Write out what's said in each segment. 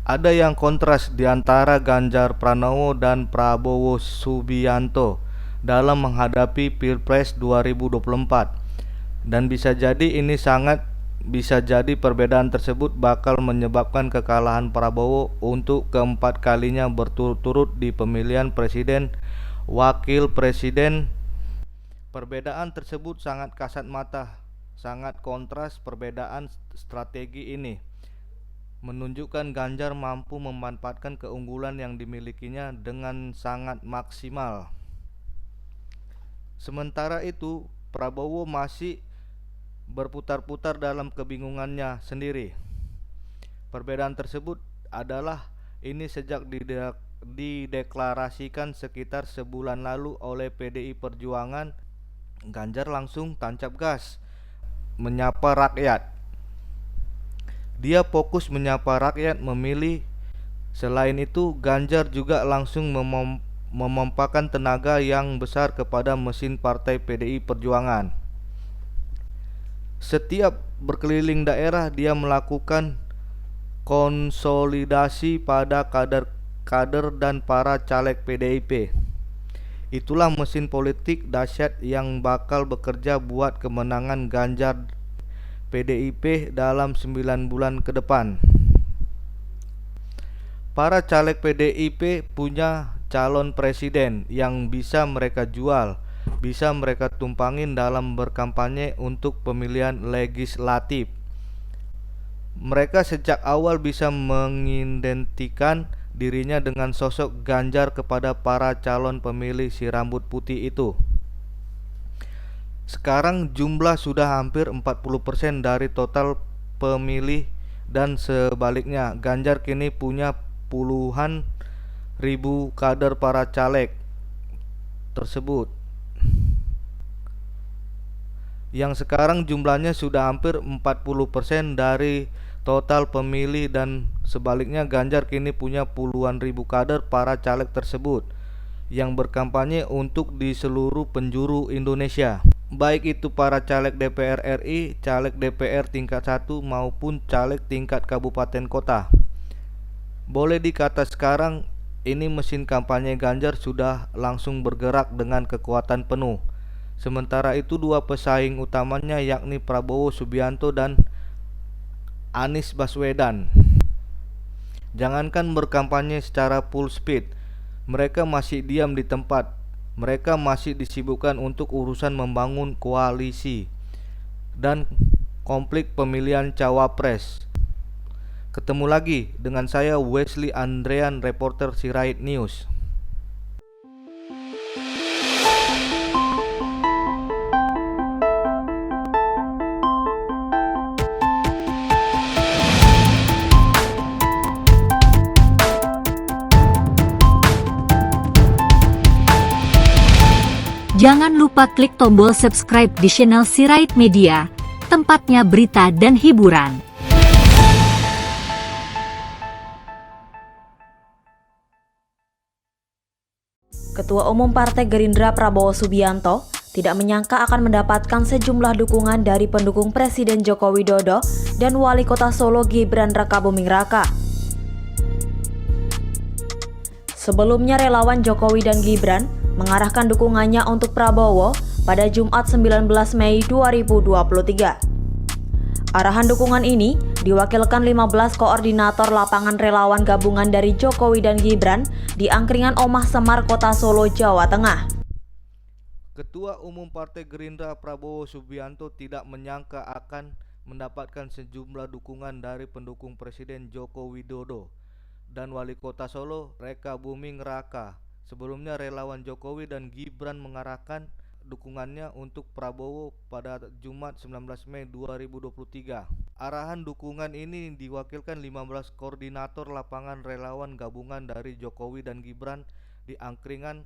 Ada yang kontras di antara Ganjar Pranowo dan Prabowo Subianto dalam menghadapi Pilpres 2024. Dan bisa jadi perbedaan tersebut bakal menyebabkan kekalahan Prabowo untuk keempat kalinya berturut-turut di pemilihan presiden, wakil presiden. Perbedaan tersebut sangat kasat mata, sangat kontras. Perbedaan strategi ini menunjukkan Ganjar mampu memanfaatkan keunggulan yang dimilikinya dengan sangat maksimal. Sementara itu, Prabowo masih berputar-putar dalam kebingungannya sendiri. Perbedaan tersebut adalah ini sejak dideklarasikan sekitar sebulan lalu oleh PDI Perjuangan. Ganjar langsung tancap gas menyapa rakyat. Dia fokus menyapa rakyat memilih. Selain itu, Ganjar juga langsung memompakan tenaga yang besar kepada mesin partai PDI Perjuangan. Setiap berkeliling daerah, dia melakukan konsolidasi pada kader dan para caleg PDIP. Itulah mesin politik dahsyat yang bakal bekerja buat kemenangan Ganjar PDIP dalam 9 bulan ke depan. Para caleg PDIP punya calon presiden yang bisa mereka jual, bisa mereka tumpangin dalam berkampanye untuk pemilihan legislatif. Mereka sejak awal bisa mengidentikan dirinya dengan sosok Ganjar kepada para calon pemilih si rambut putih itu. Sekarang jumlah sudah hampir 40% dari total pemilih, dan sebaliknya Ganjar kini punya puluhan ribu kader para caleg tersebut yang sekarang jumlahnya sudah hampir 40% dari total pemilih, dan sebaliknya Ganjar kini punya puluhan ribu kader para caleg tersebut yang berkampanye untuk di seluruh penjuru Indonesia, baik itu para caleg DPR RI, caleg DPR tingkat 1 maupun caleg tingkat kabupaten kota. Boleh dikata sekarang ini mesin kampanye Ganjar sudah langsung bergerak dengan kekuatan penuh. Sementara itu, dua pesaing utamanya yakni Prabowo Subianto dan Anies Baswedan, jangankan berkampanye secara full speed, mereka masih diam di tempat. Mereka masih disibukkan untuk urusan membangun koalisi dan konflik pemilihan cawapres. Ketemu lagi dengan saya Wesley Andrean, reporter Sirait News. Jangan lupa klik tombol subscribe di channel Sirait Media, tempatnya berita dan hiburan. Ketua Umum Partai Gerindra Prabowo Subianto tidak menyangka akan mendapatkan sejumlah dukungan dari pendukung Presiden Joko Widodo dan Wali Kota Solo Gibran Rakabuming Raka. Sebelumnya, relawan Jokowi dan Gibran mengarahkan dukungannya untuk Prabowo pada Jumat 19 Mei 2023. Arahan dukungan ini diwakilkan 15 koordinator lapangan relawan gabungan dari Jokowi dan Gibran di Angkringan Omah Semar, Kota Solo, Jawa Tengah. Ketua Umum Partai Gerindra Prabowo Subianto tidak menyangka akan mendapatkan sejumlah dukungan dari pendukung Presiden Joko Widodo dan Wali Kota Solo Rakabuming Raka. Sebelumnya, relawan Jokowi dan Gibran mengarahkan dukungannya untuk Prabowo pada Jumat 19 Mei 2023. Arahan dukungan ini diwakilkan 15 koordinator lapangan relawan gabungan dari Jokowi dan Gibran di Angkringan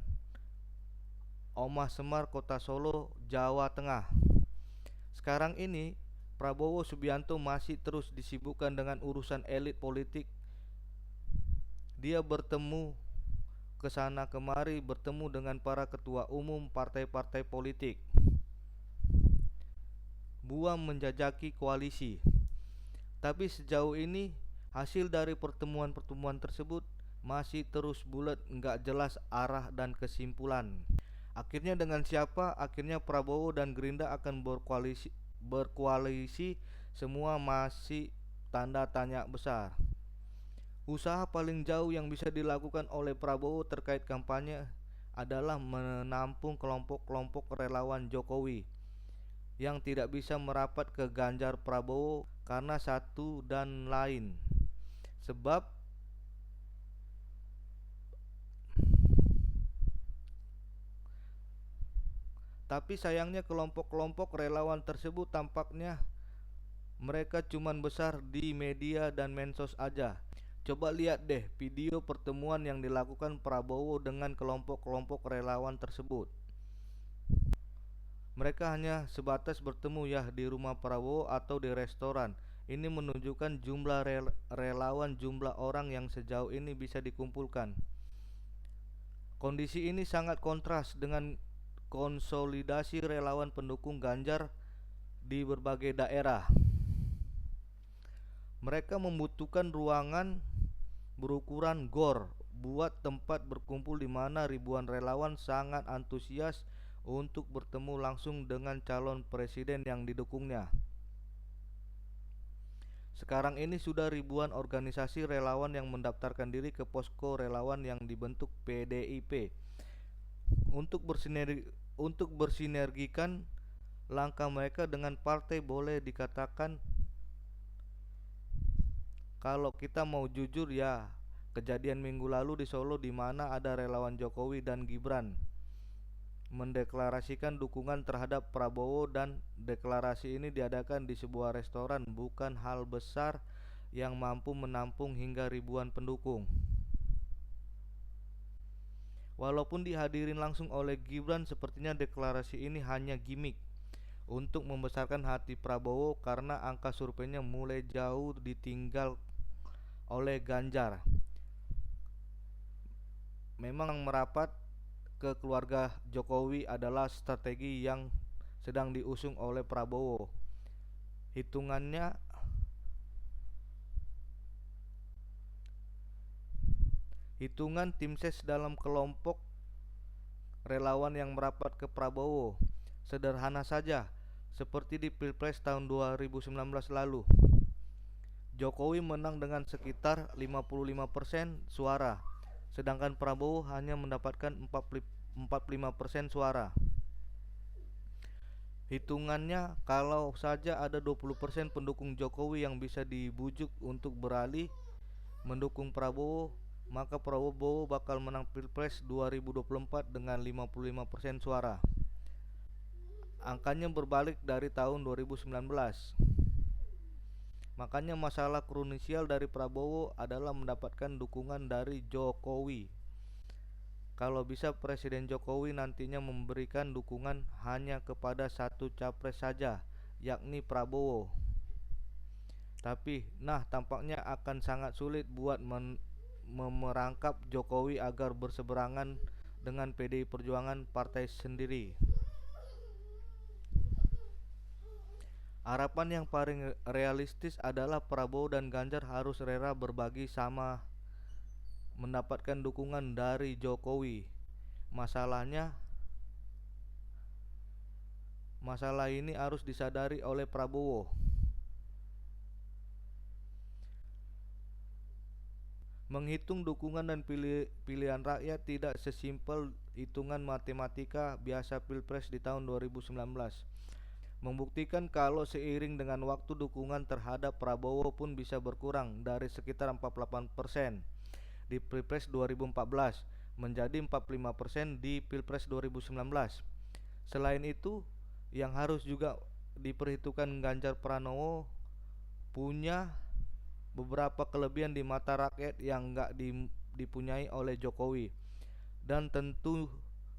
Omah Semar, Kota Solo, Jawa Tengah. Sekarang ini, Prabowo Subianto masih terus disibukkan dengan urusan elit politik. Dia bertemu ke sana kemari, bertemu dengan para ketua umum partai-partai politik, buam menjajaki koalisi. Tapi sejauh ini Hasil dari pertemuan-pertemuan tersebut masih terus bulat, nggak jelas arah dan kesimpulan. Akhirnya dengan siapa? Akhirnya Prabowo dan Gerindra akan berkoalisi semua masih tanda tanya besar. Usaha paling jauh yang bisa dilakukan oleh Prabowo terkait kampanye adalah menampung kelompok-kelompok relawan Jokowi yang tidak bisa merapat ke Ganjar Prabowo karena satu dan lain sebab. Tapi sayangnya kelompok-kelompok relawan tersebut tampaknya mereka cuman besar di media dan medsos aja. Coba lihat deh video pertemuan yang dilakukan Prabowo dengan kelompok-kelompok relawan tersebut. Mereka hanya sebatas bertemu ya di rumah Prabowo atau di restoran. Ini menunjukkan jumlah relawan, jumlah orang yang sejauh ini bisa dikumpulkan. Kondisi ini sangat kontras dengan konsolidasi relawan pendukung Ganjar di berbagai daerah. Mereka membutuhkan ruangan berukuran gor buat tempat berkumpul di mana ribuan relawan sangat antusias untuk bertemu langsung dengan calon presiden yang didukungnya. Sekarang ini sudah ribuan organisasi relawan yang mendaftarkan diri ke posko relawan yang dibentuk PDIP untuk bersinergikan langkah mereka dengan partai. Boleh dikatakan kalau kita mau jujur ya, kejadian minggu lalu di Solo di mana ada relawan Jokowi dan Gibran mendeklarasikan dukungan terhadap Prabowo, dan deklarasi ini diadakan di sebuah restoran, bukan hal besar yang mampu menampung hingga ribuan pendukung. Walaupun dihadirin langsung oleh Gibran, sepertinya deklarasi ini hanya gimmick untuk membesarkan hati Prabowo karena angka surveinya mulai jauh ditinggal oleh Ganjar. Memang merapat ke keluarga Jokowi adalah strategi yang sedang diusung oleh Prabowo. Hitungan tim ses dalam kelompok relawan yang merapat ke Prabowo sederhana saja, seperti di Pilpres tahun 2019 lalu. Jokowi menang dengan sekitar 55% suara, sedangkan Prabowo hanya mendapatkan 45% suara. Hitungannya, kalau saja ada 20% pendukung Jokowi yang bisa dibujuk untuk beralih mendukung Prabowo, maka Prabowo bakal menang Pilpres 2024 dengan 55% suara. Angkanya berbalik dari tahun 2019. Makanya masalah krusial dari Prabowo adalah mendapatkan dukungan dari Jokowi. Kalau bisa Presiden Jokowi nantinya memberikan dukungan hanya kepada satu capres saja, yakni Prabowo. Tapi tampaknya akan sangat sulit buat merangkap Jokowi agar berseberangan dengan PDI Perjuangan partai sendiri. Harapan yang paling realistis adalah Prabowo dan Ganjar harus rela berbagi sama mendapatkan dukungan dari Jokowi. Masalah ini harus disadari oleh Prabowo. Menghitung dukungan dan pilihan rakyat tidak sesimpel hitungan matematika biasa Pilpres di tahun 2019. Membuktikan kalau seiring dengan waktu dukungan terhadap Prabowo pun bisa berkurang dari sekitar 48% di Pilpres 2014 menjadi 45% di Pilpres 2019. Selain itu, yang harus juga diperhitungkan, Ganjar Pranowo punya beberapa kelebihan di mata rakyat yang enggak dipunyai oleh Jokowi. Dan tentu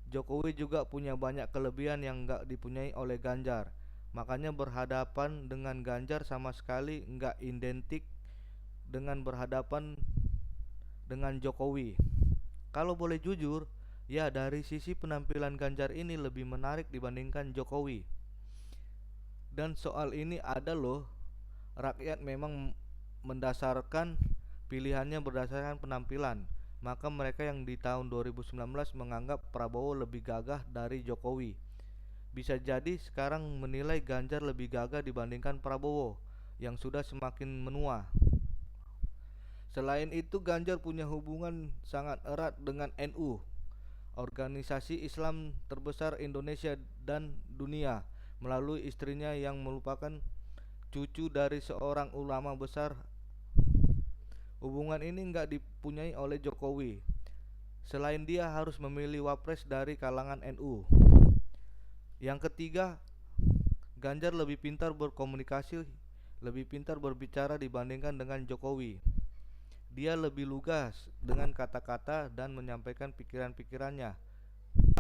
Jokowi juga punya banyak kelebihan yang enggak dipunyai oleh Ganjar. Makanya berhadapan dengan Ganjar sama sekali enggak identik dengan berhadapan dengan Jokowi. Kalau boleh jujur, ya dari sisi penampilan Ganjar ini lebih menarik dibandingkan Jokowi. Dan soal ini ada loh, rakyat memang mendasarkan pilihannya berdasarkan penampilan, maka mereka yang di tahun 2019 menganggap Prabowo lebih gagah dari Jokowi, bisa jadi sekarang menilai Ganjar lebih gagah dibandingkan Prabowo yang sudah semakin menua. Selain itu, Ganjar punya hubungan sangat erat dengan NU, organisasi Islam terbesar Indonesia dan dunia, melalui istrinya yang merupakan cucu dari seorang ulama besar. Hubungan ini nggak dipunyai oleh Jokowi. Selain dia harus memilih wapres dari kalangan NU. Yang ketiga, Ganjar lebih pintar berkomunikasi, lebih pintar berbicara dibandingkan dengan Jokowi. Dia lebih lugas dengan kata-kata dan menyampaikan pikiran-pikirannya.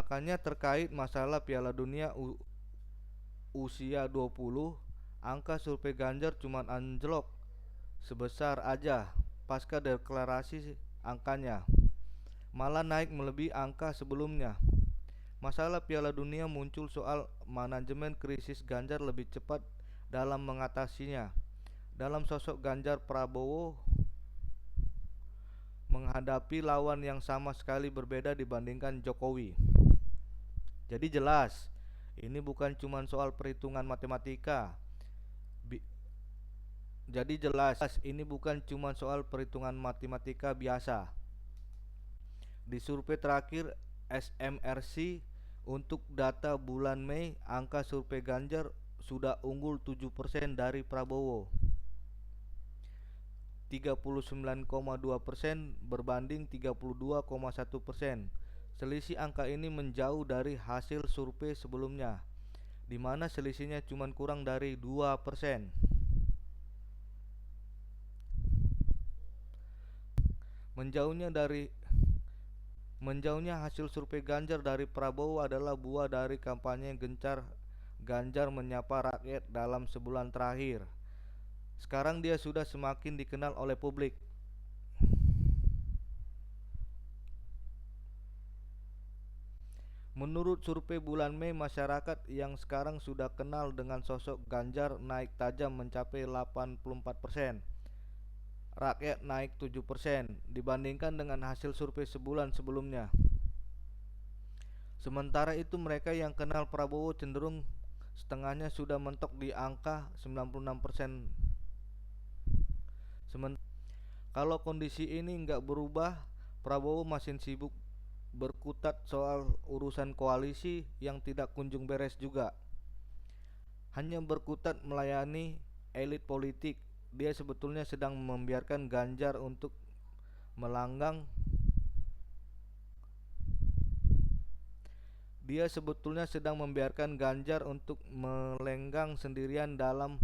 Makanya terkait masalah Piala Dunia usia 20, angka survei Ganjar cuma anjlok sebesar aja pasca deklarasi angkanya, malah naik melebihi angka sebelumnya. Masalah Piala Dunia muncul soal manajemen krisis Ganjar lebih cepat dalam mengatasinya. Dalam sosok Ganjar, Prabowo menghadapi lawan yang sama sekali berbeda dibandingkan Jokowi. Jadi jelas, ini bukan cuma soal perhitungan matematika. Ini bukan cuma soal perhitungan matematika biasa. Di survei terakhir SMRC untuk data bulan Mei, angka survei Ganjar sudah unggul 7% dari Prabowo. 39,2% berbanding 32,1%. Selisih angka ini menjauh dari hasil survei sebelumnya, di mana selisihnya cuma kurang dari 2%. Menjauhnya hasil survei Ganjar dari Prabowo adalah buah dari kampanye gencar Ganjar menyapa rakyat dalam sebulan terakhir. Sekarang dia sudah semakin dikenal oleh publik. Menurut survei bulan Mei, masyarakat yang sekarang sudah kenal dengan sosok Ganjar naik tajam mencapai 84%. Rakyat naik 7% dibandingkan dengan hasil survei sebulan sebelumnya. Sementara itu, mereka yang kenal Prabowo cenderung setengahnya sudah mentok di angka 96%. Kalau kondisi ini nggak berubah, Prabowo masih sibuk berkutat soal urusan koalisi yang tidak kunjung beres juga. Hanya berkutat melayani elit politik. Dia sebetulnya sedang membiarkan Ganjar untuk melenggang sendirian dalam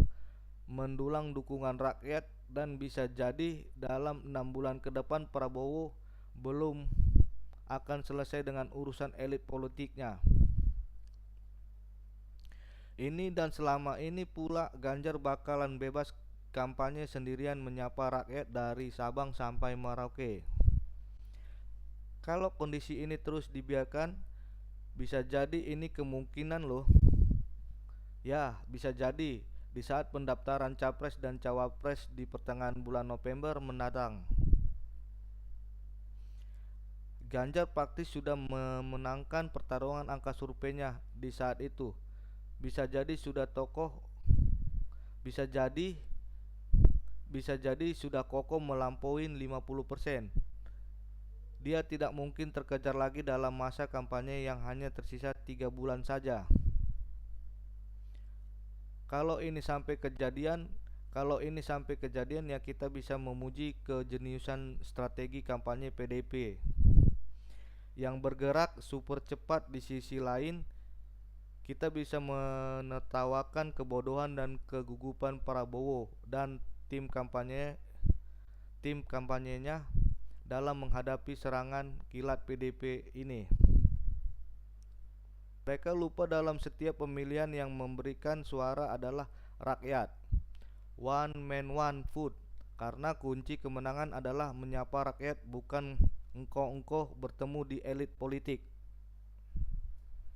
mendulang dukungan rakyat, dan bisa jadi dalam 6 bulan ke depan Prabowo belum akan selesai dengan urusan elit politiknya. Ini dan selama ini pula Ganjar bakalan bebas kampanye sendirian menyapa rakyat dari Sabang sampai Merauke. Kalau kondisi ini terus dibiarkan, bisa jadi ini kemungkinan loh. Ya, bisa jadi di saat pendaftaran Capres dan Cawapres di pertengahan bulan November mendatang. Ganjar praktis sudah memenangkan pertarungan angka surveinya di saat itu. Bisa jadi sudah kokoh melampaui 50%. Dia tidak mungkin terkejar lagi dalam masa kampanye yang hanya tersisa 3 bulan saja. Kalau ini sampai kejadian ya kita bisa memuji kejeniusan strategi kampanye PDIP yang bergerak super cepat. Di sisi lain, kita bisa menertawakan kebodohan dan kegugupan Prabowo dan tim kampanyenya dalam menghadapi serangan kilat PDIP ini. Mereka lupa dalam setiap pemilihan yang memberikan suara adalah rakyat. One man one vote. Karena kunci kemenangan adalah menyapa rakyat, bukan engkau bertemu di elit politik.